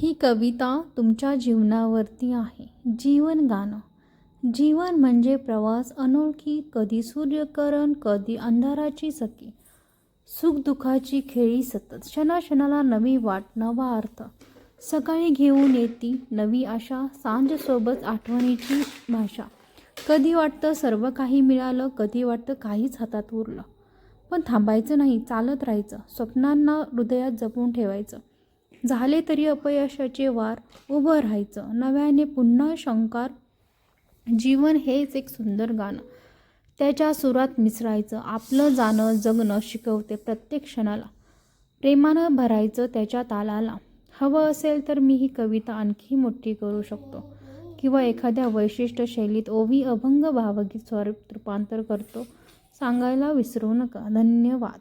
ही कविता तुमच्या जीवनावरती आहे. जीवन गाणं. जीवन म्हणजे प्रवास अनोळखी, कधी सूर्यकिरण, कधी अंधाराची सकी. सुखदुःखाची खेळी सतत, क्षणाक्षणाला नवी वाट, नवा अर्थ. सकाळी घेऊन येती नवी आशा, सांजसोबत आठवणीची भाषा. कधी वाटतं सर्व काही मिळालं, कधी वाटतं काहीच हातात उरलं. पण थांबायचं नाही, चालत राहायचं. स्वप्नांना हृदयात जपून ठेवायचं. झाले तरी अपयशाचे वार, उभं राहायचं. नव्याने पुन्हा शंकार. जीवन हेच एक सुंदर गाणं. त्याच्या सुरात मिसळायचं. आपलं जाणं जगणं शिकवते प्रत्येक क्षणाला. प्रेमानं भरायचं त्याच्या तालाला. हवं असेल तर मी ही कविता आणखी मोठी करू शकतो, किंवा एखाद्या वैशिष्ट्य शैलीत ओवी, अभंग, भावगीत स्वरूपात रूपांतर करतो. सांगायला विसरू नका. धन्यवाद.